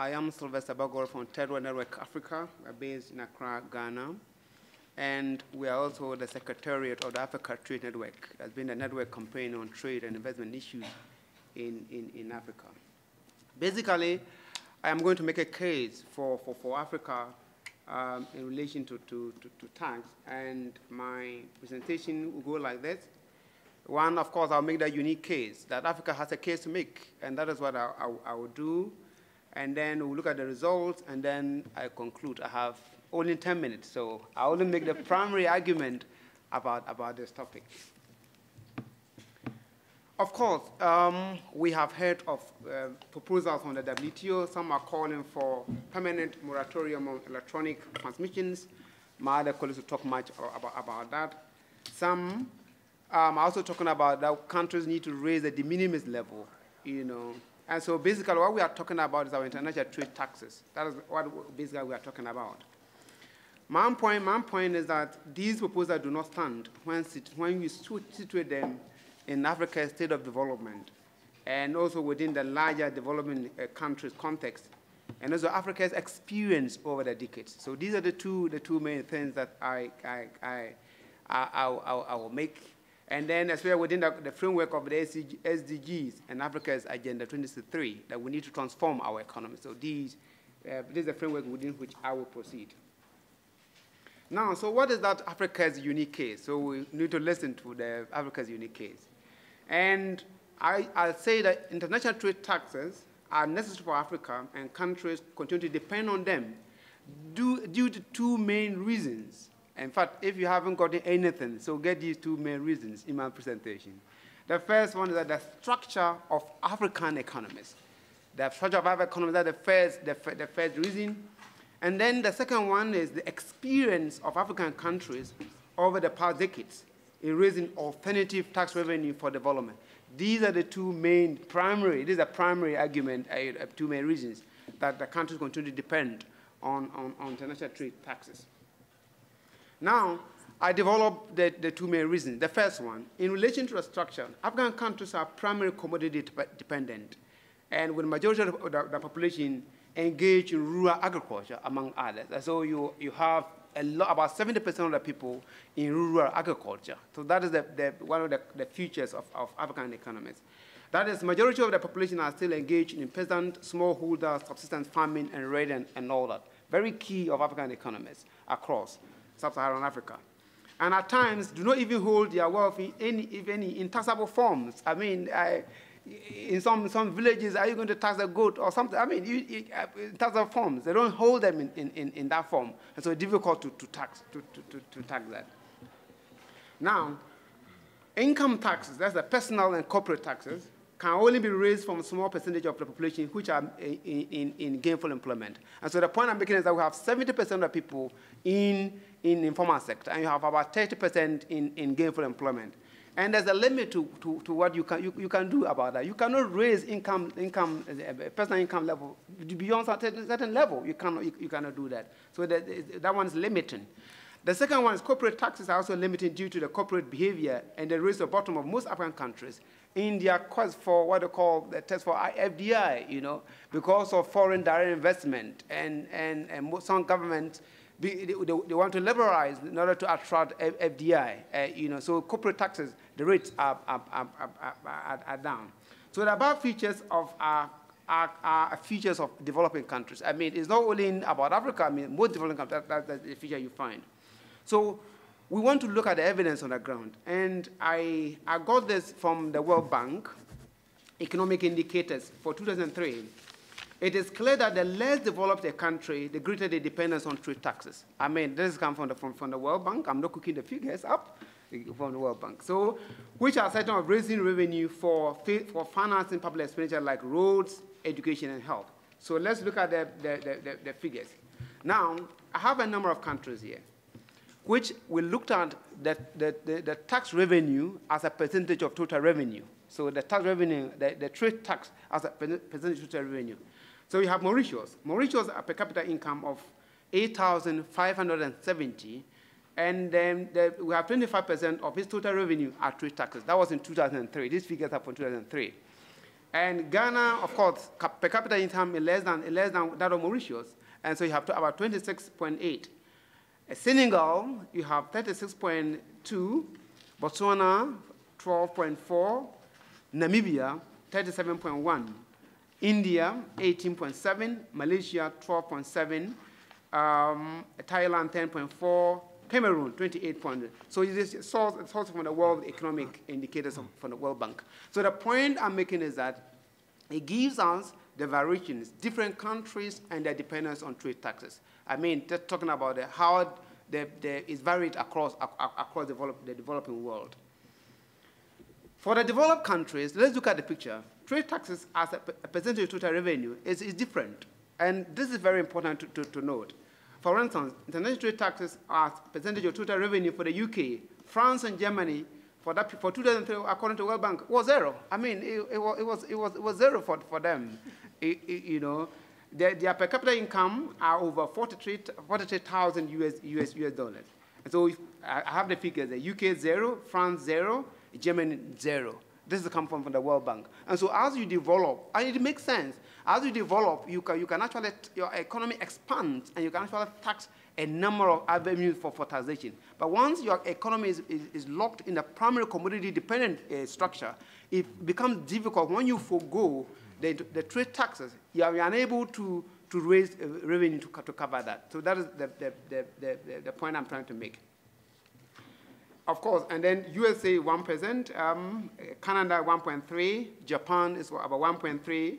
I am Sylvester Bagooro from Third World Network Africa. We're based in Accra, Ghana. And we are also the Secretariat of the Africa Trade Network. It has been a network campaign on trade and investment issues in Africa. Basically, I am going to make a case for Africa in relation to tax, and my presentation will go like this. One, of course, I'll make that unique case, that Africa has a case to make, and that is what I will do. And then we'll look at the results, and then I conclude. I have only 10 minutes, so I only make the primary argument about this topic. Of course, we have heard of proposals on the WTO. Some are calling for permanent moratorium on electronic transmissions. My other colleagues will talk much about that. Some are also talking about that countries need to raise the de minimis level, you know. And so basically what we are talking about is our international trade taxes. That is what basically we are talking about. My point is that these proposals do not stand when we situate them in Africa's state of development, and also within the larger developing countries context, and also Africa's experience over the decades. So these are the two main things that I will make. And then as well within the framework of the SDGs and Africa's Agenda 2063, that we need to transform our economy. So this is the framework within which I will proceed. Now, so what is that Africa's unique case? So we need to listen to the Africa's unique case. And I say that international trade taxes are necessary for Africa, and countries continue to depend on them due to two main reasons. In fact, if you haven't gotten anything, so get these two main reasons in my presentation. The first one is that the structure of African economies. The structure of African economies, that's the first reason. And then the second one is the experience of African countries over the past decades in raising alternative tax revenue for development. These are the two main primary, this is a primary argument, two main reasons that the countries continue to depend on international trade taxes. Now, I developed the two main reasons. The first one, in relation to the structure, African countries are primarily commodity dependent, and with the majority of the population engaged in rural agriculture, among others. And so you have about 70% of the people in rural agriculture. So that is one of the features of African economies. That is, majority of the population are still engaged in peasant, smallholder, subsistence farming, and raiding, and all that. Very key of African economies across sub-Saharan Africa. And at times, do not even hold their wealth in any taxable forms. I mean, in some villages, are you going to tax a goat or something? I mean, in taxable forms, they don't hold them in that form. And so it's difficult to tax that. Now, income taxes, that's the personal and corporate taxes, can only be raised from a small percentage of the population which are in gainful employment. And so the point I'm making is that we have 70% of the people in informal sector, and you have about 30% in gainful employment. And there's a limit to what you can do about that. You cannot raise personal income level beyond a certain level. You cannot do that. So that one is limiting. The second one is corporate taxes are also limited due to the corporate behavior and the race to the bottom of most African countries in their quest for what they call the test for FDI, you know, because of foreign direct investment, and some governments they want to liberalize in order to attract FDI, you know. So corporate taxes, the rates are down. So the above features are features of developing countries. I mean, it's not only about Africa. I mean, most developing countries, that's the feature you find. So we want to look at the evidence on the ground. And I got this from the World Bank, economic indicators for 2003. It is clear that the less developed a country, the greater the dependence on trade taxes. I mean, this comes from the World Bank. I'm not cooking the figures up from the World Bank. So, which are certain of raising revenue for financing public expenditure like roads, education, and health. So let's look at the figures. Now, I have a number of countries here, which we looked at the tax revenue as a percentage of total revenue. So the tax revenue, the trade tax as a percentage of total revenue. So we have Mauritius. Mauritius has a per capita income of 8,570, and then we have 25% of its total revenue are trade taxes. That was in 2003. These figures are from 2003. And Ghana, of course, per capita income is less than that of Mauritius, and so you have about 26.8. Senegal, you have 36.2, Botswana, 12.4, Namibia, 37.1, India, 18.7, Malaysia, 12.7, Thailand, 10.4, Cameroon, 28.0. So this is sourced from the World Economic Indicators from the World Bank. So the point I'm making is that it gives us the variations, different countries and their dependence on trade taxes. I mean, just talking about how it's varied across the developing world. For the developed countries, let's look at the picture. Trade taxes as a percentage of total revenue is different. And this is very important to note. For instance, international trade taxes as percentage of total revenue for the UK, France, and Germany for 2003, according to the World Bank, was zero. I mean, it was zero for them. You know, their per capita income are over 43,000 US dollars. And so I have the figures: the UK zero, France zero, Germany zero. This is come from the World Bank. And so as you develop, and it makes sense, as you develop, you can actually, your economy expands, and you can actually tax a number of avenues for taxation. But once your economy is locked in a primary commodity-dependent structure, it becomes difficult. When you forego the trade taxes, you are unable to raise revenue to cover that. So that is the point I'm trying to make. Of course, and then USA 1%, Canada 1.3, Japan is about 1.3.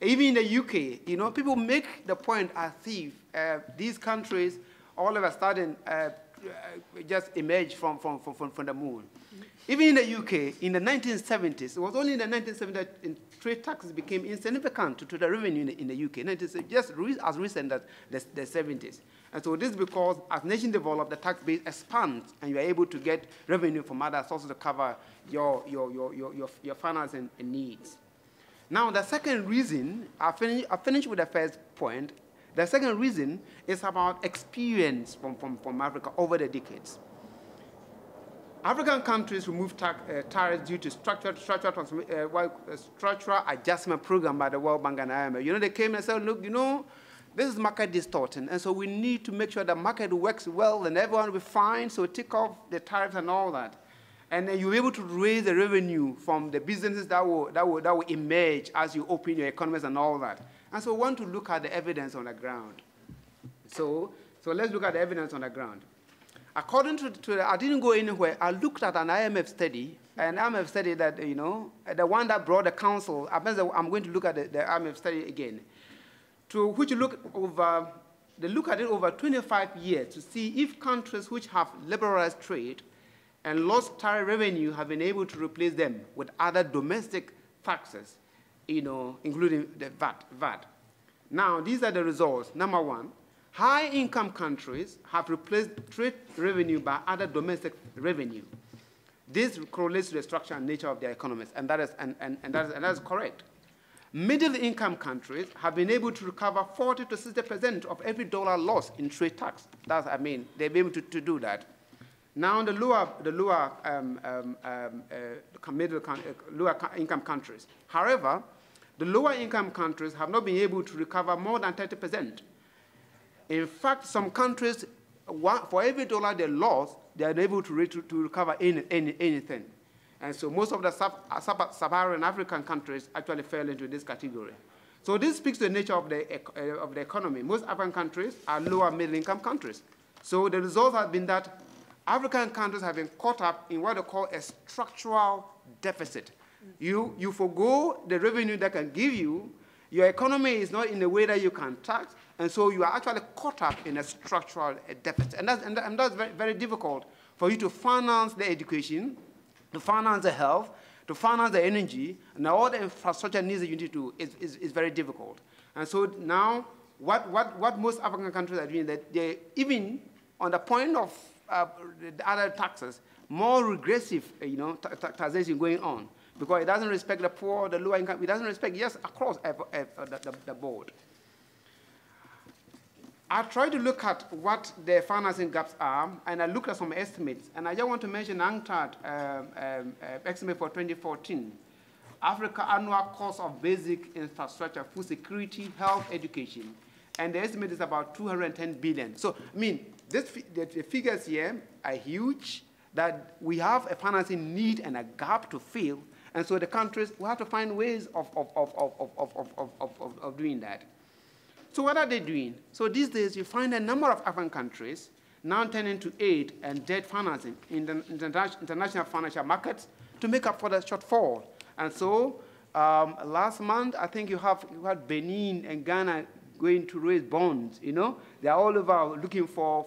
Even in the UK, you know, people make the point as if these countries all of a sudden just emerged from the moon. Even in the UK, in the 1970s, it was only in the 1970s that trade taxes became insignificant to the revenue in the UK. Just as recent as the 70s. And so this is because as nations develop, the tax base expands, and you are able to get revenue from other sources to cover your financing needs. Now, the second reason, I finish with the first point. The second reason is about experience from Africa over the decades. African countries removed tariffs due to structural adjustment program by the World Bank and IMF. You know, they came and said, look, you know, this is market distorting, and so we need to make sure the market works well and everyone will be fine, so take off the tariffs and all that. And then you'll be able to raise the revenue from the businesses that will emerge as you open your economies and all that. And so we want to look at the evidence on the ground. So let's look at the evidence on the ground. According to I didn't go anywhere. I looked at an IMF study, an IMF study that, you know, the one that brought the council. I'm going to look at the IMF study again, to which they look at it over 25 years to see if countries which have liberalized trade and lost tariff revenue have been able to replace them with other domestic taxes, you know, including the VAT. Now, these are the results. Number one, high-income countries have replaced trade revenue by other domestic revenue. This correlates to the structure and nature of their economies, and that is correct. Middle-income countries have been able to recover 40 to 60% of every dollar lost in trade tax. That's, I mean, they've been able to do that. Now, the lower income countries. However, the lower income countries have not been able to recover more than 30%. In fact, some countries, for every dollar they lost, they are able to recover anything. And so most of the sub-Saharan African countries actually fell into this category. So this speaks to the nature of the economy. Most African countries are lower middle-income countries. So the result has been that African countries have been caught up in what they call a structural deficit. You forgo the revenue that can give you, your economy is not in a way that you can tax, and so you are actually caught up in a structural deficit. And that's very, very difficult for you to finance the education, to finance the health, to finance the energy, and all the infrastructure needs that you need to do is very difficult. And so now, what most African countries are doing, that they, even on the point of the other taxes, more regressive, you know, taxation going on, because it doesn't respect the poor, the lower income, it doesn't respect, yes, across the board. I tried to look at what the financing gaps are, and I looked at some estimates, and I just want to mention UNCTAD estimate for 2014. Africa annual cost of basic infrastructure, food security, health, education, and the estimate is about 210 billion. So, I mean, the figures here are huge, that we have a financing need and a gap to fill, and so the countries will have to find ways of doing that. So what are they doing? So these days, you find a number of African countries now turning to aid and debt financing in the international financial markets to make up for the shortfall. And so last month, I think you had Benin and Ghana going to raise bonds, you know? They're all over looking for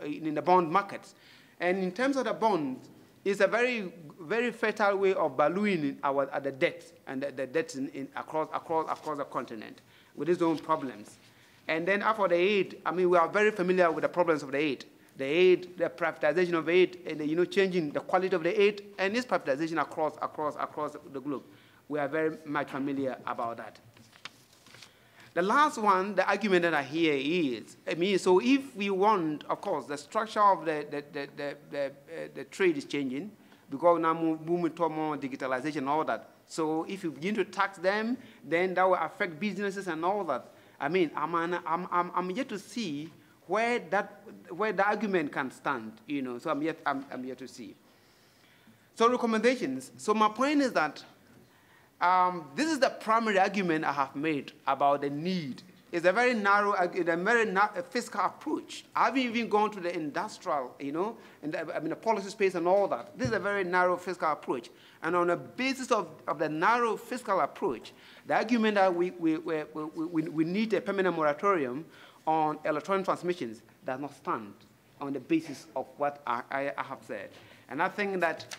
in the bond markets. And in terms of the bonds, it's a very, very fertile way of ballooning the debt and the debts across the continent with its own problems. And then after the aid, I mean, we are very familiar with the problems of the aid. The aid, the privatization of aid, and the, changing the quality of the aid, and this privatization across the globe. We are very much familiar about that. The last one, the argument that I hear is, I mean, so if we want, of course, the structure of the trade is changing, because now moving toward more digitalization and all that. So if you begin to tax them, then that will affect businesses and all that. I mean, I'm yet to see where the argument can stand, So I'm yet to see. So recommendations. So my point is that this is the primary argument I have made about the need. It's a very narrow, fiscal approach. I haven't even gone to the industrial, and the policy space and all that. This is a very narrow fiscal approach. And on the basis of the narrow fiscal approach, the argument that we need a permanent moratorium on electronic transmissions does not stand on the basis of what I have said. And I think that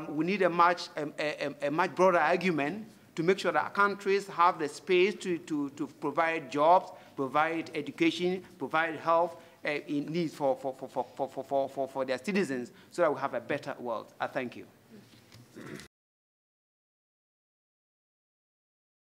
we need a much broader argument to make sure that countries have the space to provide jobs, provide education, provide health in needs for their citizens, so that we have a better world. I thank you.